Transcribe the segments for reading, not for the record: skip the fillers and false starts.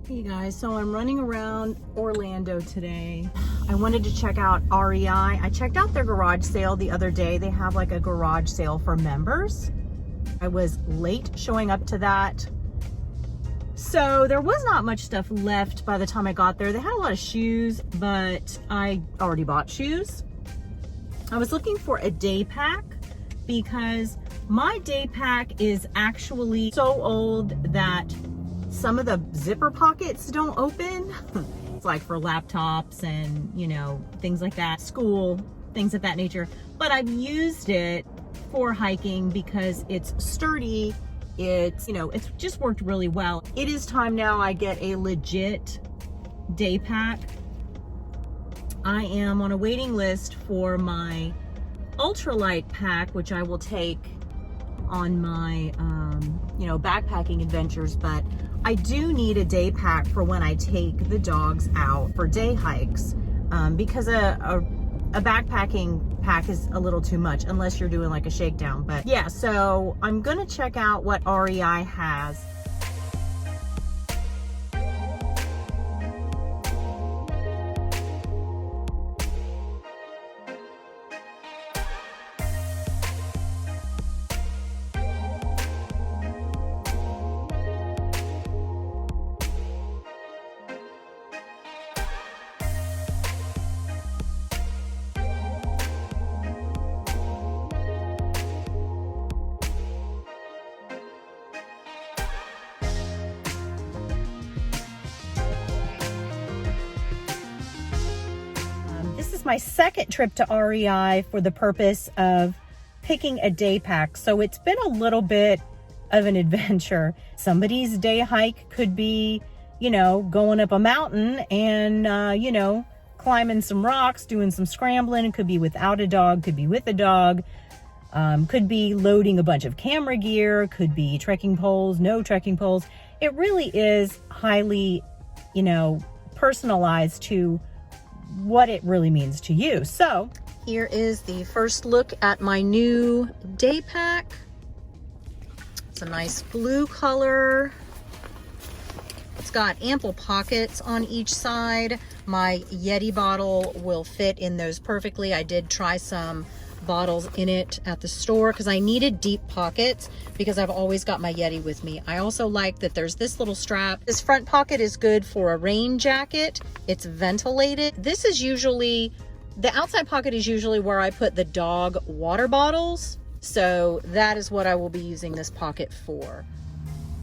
Hey guys, so I'm running around Orlando today. I wanted to check out REI. I checked out their garage sale the other day. They have like a garage sale for members. I was late showing up to that, so there was not much stuff left by the time I got there. They had a lot of shoes, but I already bought shoes. I was looking for a day pack because my day pack is actually so old that some of the zipper pockets don't open. It's like for laptops and, you know, things like that, school, things of that nature. But I've used it for hiking because it's sturdy. It's, you know, it's just worked really well. It is time now I get a legit day pack. I am on a waiting list for my ultralight pack, which I will take on my, you know, backpacking adventures, but I do need a day pack for when I take the dogs out for day hikes, because a backpacking pack is a little too much unless you're doing like a shakedown. But yeah, so I'm gonna check out what REI has. This is my second trip to REI for the purpose of picking a day pack. So it's been a little bit of an adventure. Somebody's day hike could be, you know, going up a mountain and, you know, climbing some rocks, doing some scrambling. It could be without a dog, could be with a dog, could be loading a bunch of camera gear, could be trekking poles, no trekking poles. It really is highly, you know, personalized to what it really means to you. So here is the first look at my new day pack. It's a nice blue color. It's got ample pockets on each side. My Yeti bottle will fit in those perfectly. I did try some bottles in it at the store because I needed deep pockets because I've always got my Yeti with me. I also like that there's this little strap. This front pocket is good for a rain jacket. It's ventilated. This is usually, the outside pocket is usually where I put the dog water bottles. So that is what I will be using this pocket for.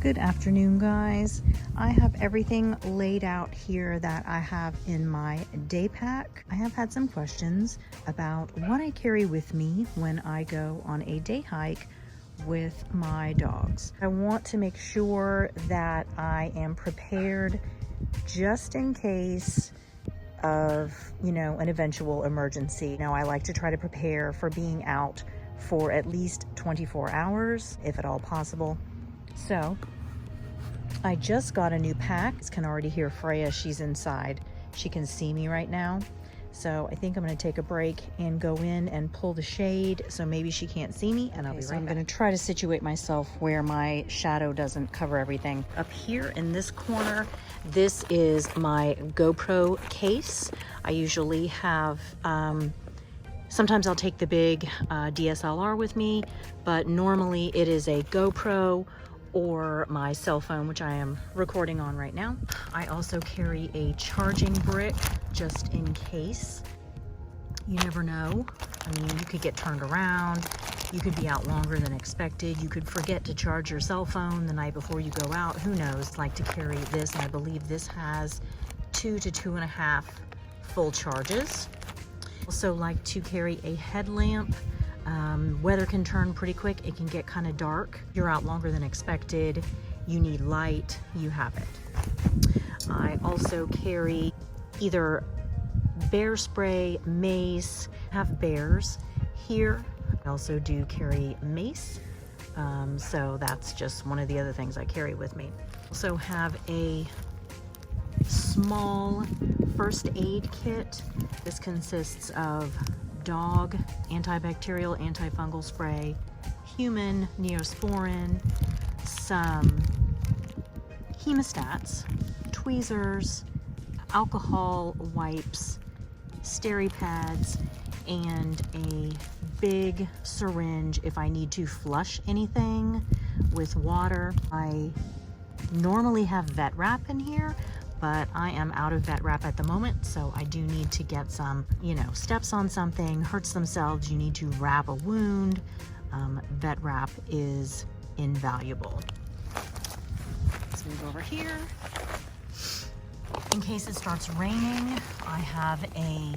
Good afternoon, guys. I have everything laid out here that I have in my day pack. I have had some questions about what I carry with me when I go on a day hike with my dogs. I want to make sure that I am prepared just in case of, you know, an eventual emergency. Now, I like to try to prepare for being out for at least 24 hours, if at all possible. So I just got a new pack. You can already hear Freya, she's inside. She can see me right now. So I think I'm gonna take a break and go in and pull the shade so maybe she can't see me, and I'll be right back. I'm gonna try to situate myself where my shadow doesn't cover everything. Up here in this corner, this is my GoPro case. I usually have, sometimes I'll take the big DSLR with me, but normally it is a GoPro or my cell phone, which I am recording on right now. I also carry a charging brick just in case. You never know. I mean, you could get turned around. You could be out longer than expected. You could forget to charge your cell phone the night before you go out. Who knows? Like to carry this, and I believe this has 2 to 2.5 full charges. Also like to carry a headlamp. Weather can turn pretty quick. It can get kind of dark. You're out longer than expected. You need light. You have it. I also carry either bear spray, mace. I have bears here. I also do carry mace. So that's just one of the other things I carry with me. Also have a small first aid kit. This consists of dog antibacterial, antifungal spray, human neosporin, some hemostats, tweezers, alcohol wipes, steri pads, and a big syringe if I need to flush anything with water. I normally have vet wrap in here, but I am out of vet wrap at the moment, so I do need to get some, steps on something, hurts themselves, you need to wrap a wound. Vet wrap is invaluable. Let's move over here. In case it starts raining, I have a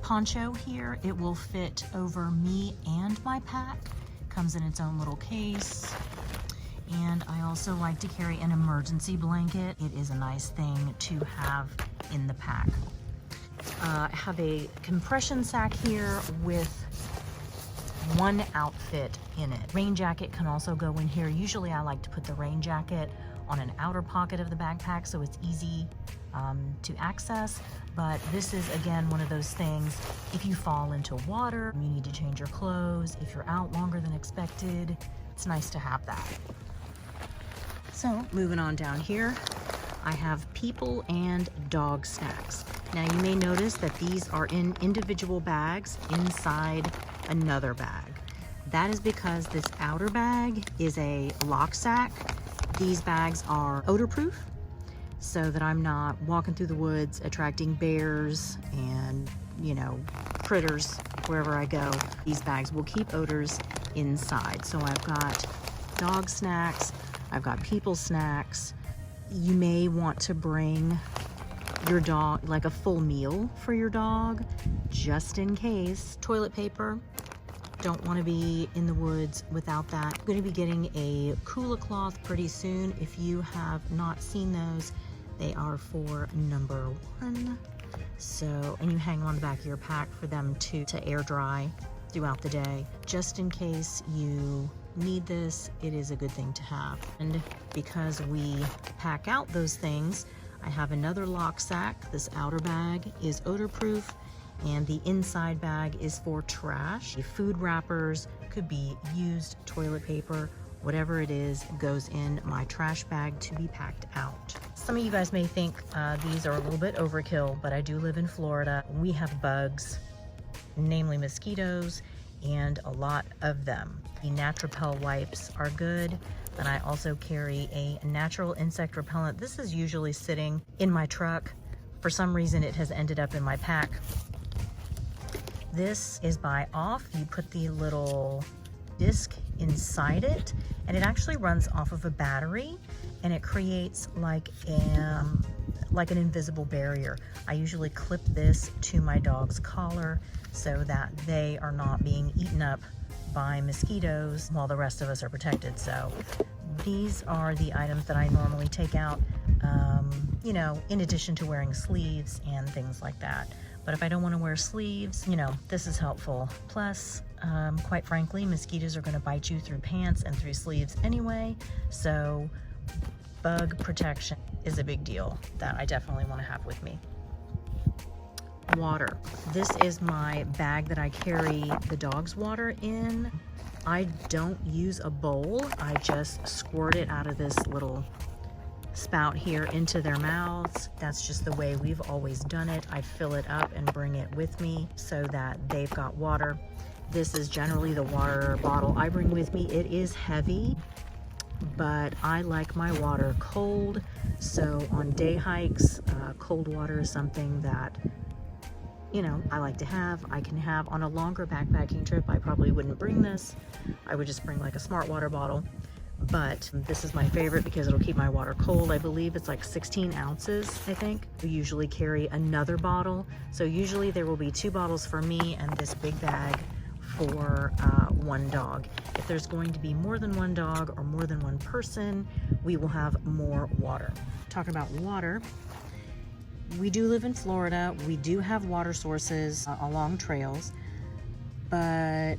poncho here. It will fit over me and my pack. Comes in its own little case. And I also like to carry an emergency blanket. It is a nice thing to have in the pack. I have a compression sack here with one outfit in it. Rain jacket can also go in here. Usually I like to put the rain jacket on an outer pocket of the backpack so it's easy to access. But this is, again, one of those things, if you fall into water, you need to change your clothes, if you're out longer than expected, it's nice to have that. So moving on down here, I have people and dog snacks. Now you may notice that these are in individual bags inside another bag. That is because this outer bag is a lock sack. These bags are odor-proof so that I'm not walking through the woods attracting bears and, critters wherever I go. These bags will keep odors inside. So I've got dog snacks, I've got people snacks. You may want to bring your dog, like a full meal for your dog, just in case. Toilet paper, don't want to be in the woods without that. I'm going to be getting a Kula cloth pretty soon. If you have not seen those, they are for number 1. So, and you hang on the back of your pack for them to air dry throughout the day. Just in case you need this, it is a good thing to have. And because we pack out those things, I have another lock sack. This outer bag is odor-proof, and the inside bag is for trash. Food wrappers, could be used toilet paper, whatever it is goes in my trash bag to be packed out. Some of you guys may think these are a little bit overkill, but I do live in Florida. We have bugs, namely mosquitoes, and a lot of them. The Natrapel wipes are good, but I also carry a natural insect repellent. This is usually sitting in my truck. For some reason, it has ended up in my pack. This is by Off. You put the little disc inside it, and it actually runs off of a battery, and it creates like an invisible barrier. I usually clip this to my dog's collar so that they are not being eaten up by mosquitoes while the rest of us are protected. So these are the items that I normally take out, in addition to wearing sleeves and things like that. But if I don't want to wear sleeves, this is helpful. Plus, quite frankly, mosquitoes are going to bite you through pants and through sleeves anyway. So bug protection is a big deal that I definitely want to have with me. Water. This is my bag that I carry the dog's water in. I don't use a bowl. I just squirt it out of this little spout here into their mouths. That's just the way we've always done it. I fill it up and bring it with me so that they've got water. This is generally the water bottle I bring with me. It is heavy, but I like my water cold. So on day hikes, cold water is something that I like to have. I can have on a longer backpacking trip. I probably wouldn't bring this. I would just bring like a smart water bottle. But this is my favorite because it'll keep my water cold. I believe it's like 16 ounces, I think. We usually carry another bottle. So usually there will be 2 bottles for me and this big bag for 1 dog. If there's going to be more than 1 dog or more than 1 person, we will have more water. Talking about water, we do live in Florida. We do have water sources along trails, but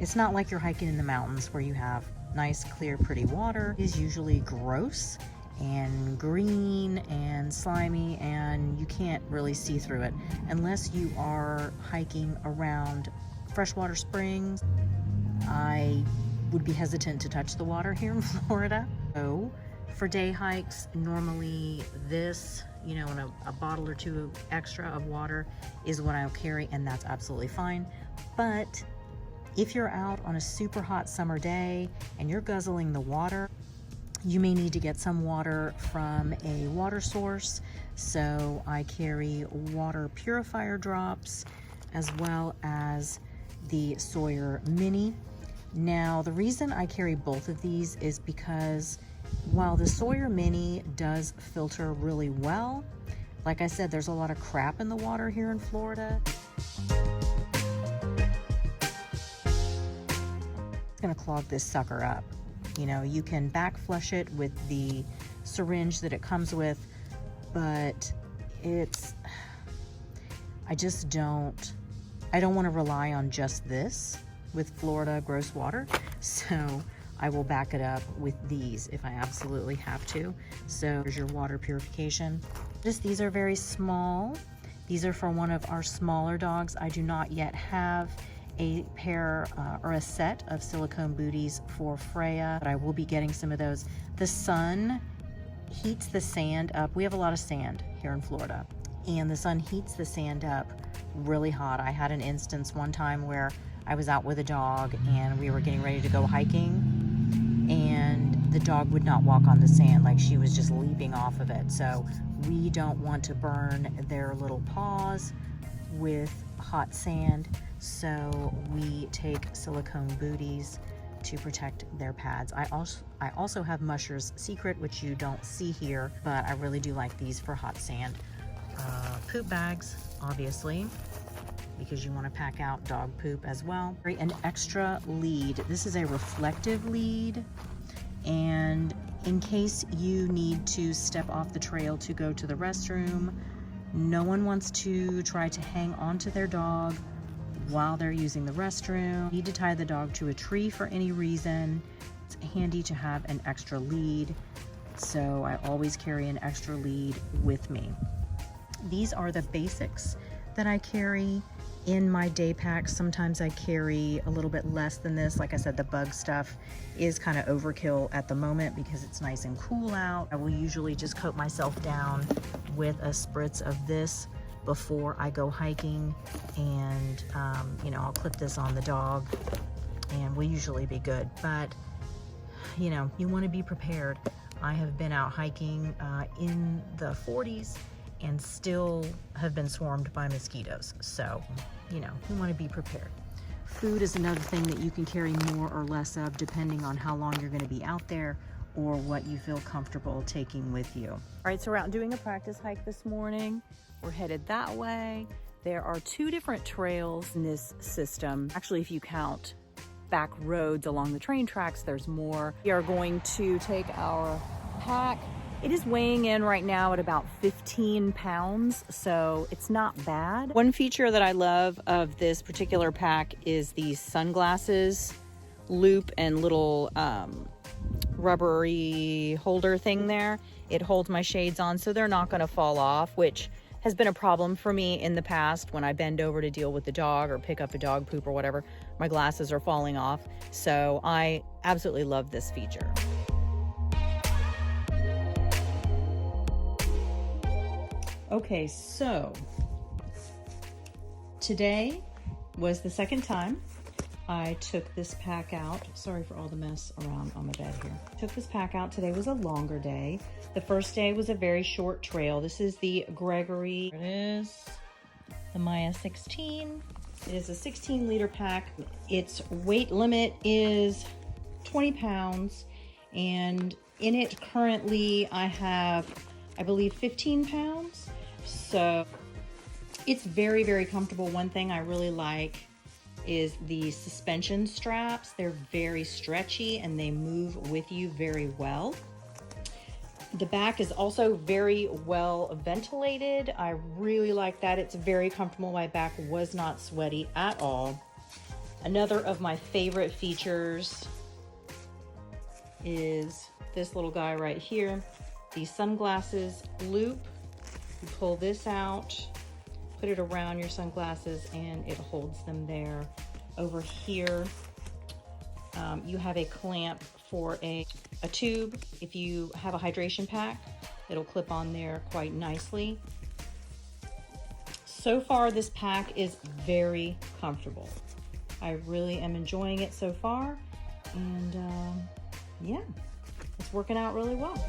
it's not like you're hiking in the mountains where you have nice, clear, pretty water. It is usually gross and green and slimy, and you can't really see through it unless you are hiking around freshwater springs. I would be hesitant to touch the water here in Florida. So For day hikes, normally this, you know, and a bottle or two extra of water is what I'll carry, and that's absolutely fine. But if you're out on a super hot summer day and you're guzzling the water, you may need to get some water from a water source. So I carry water purifier drops as well as the Sawyer Mini. Now, the reason I carry both of these is because while the Sawyer Mini does filter really well, like I said, there's a lot of crap in the water here in Florida. It's gonna clog this sucker up. You know, you can back flush it with the syringe that it comes with, but I don't want to rely on just this with Florida gross water. So I will back it up with these if I absolutely have to. So here's your water purification. These are very small. These are for one of our smaller dogs. I do not yet have a pair or a set of silicone booties for Freya, but I will be getting some of those. The sun heats the sand up. We have a lot of sand here in Florida, and the sun heats the sand up really hot. I had an instance one time where I was out with a dog and we were getting ready to go hiking, and the dog would not walk on the sand, like she was just leaping off of it. So we don't want to burn their little paws with hot sand, so we take silicone booties to protect their pads. I also have Musher's Secret, which you don't see here, but I really do like these for hot sand. Poop bags, obviously, because you want to pack out dog poop as well. An extra lead. This is a reflective lead, and in case you need to step off the trail to go to the restroom, no one wants to try to hang onto their dog while they're using the restroom. Need to tie the dog to a tree for any reason. It's handy to have an extra lead, so I always carry an extra lead with me. These are the basics that I carry in my day pack. Sometimes I carry a little bit less than this. Like I said, the bug stuff is kind of overkill at the moment because it's nice and cool out. I will usually just coat myself down with a spritz of this before I go hiking, and you know, I'll clip this on the dog and we'll usually be good. But you know, you want to be prepared. I have been out hiking in the 40s and still have been swarmed by mosquitoes. So, you know, you want to be prepared. Food is another thing that you can carry more or less of depending on how long you're going to be out there or what you feel comfortable taking with you. All right, so we're out doing a practice hike this morning. We're headed that way. There are 2 different trails in this system. Actually, if you count back roads along the train tracks, there's more. We are going to take our pack. It is weighing in right now at about 15 pounds, so it's not bad. One feature that I love of this particular pack is the sunglasses loop and little rubbery holder thing there. It holds my shades on so they're not gonna fall off, which has been a problem for me in the past when I bend over to deal with the dog or pick up a dog poop or whatever. My glasses are falling off, so I absolutely love this feature. Okay, so today was the second time I took this pack out. Sorry for all the mess around on the bed here. Took this pack out. Today was a longer day. The first day was a very short trail. This is the Gregory. It is the Maya 16. It is a 16-liter pack. Its weight limit is 20 pounds. And in it currently I have, I believe, 15 pounds. So it's very, very comfortable. One thing I really like is the suspension straps. They're very stretchy and they move with you very well. The back is also very well ventilated. I really like that. It's very comfortable. My back was not sweaty at all. Another of my favorite features is this little guy right here, the sunglasses loop. You pull this out, put it around your sunglasses, and it holds them there. Over here, you have a clamp for a tube. If you have a hydration pack, it'll clip on there quite nicely. So far, this pack is very comfortable. I really am enjoying it so far, and yeah, it's working out really well.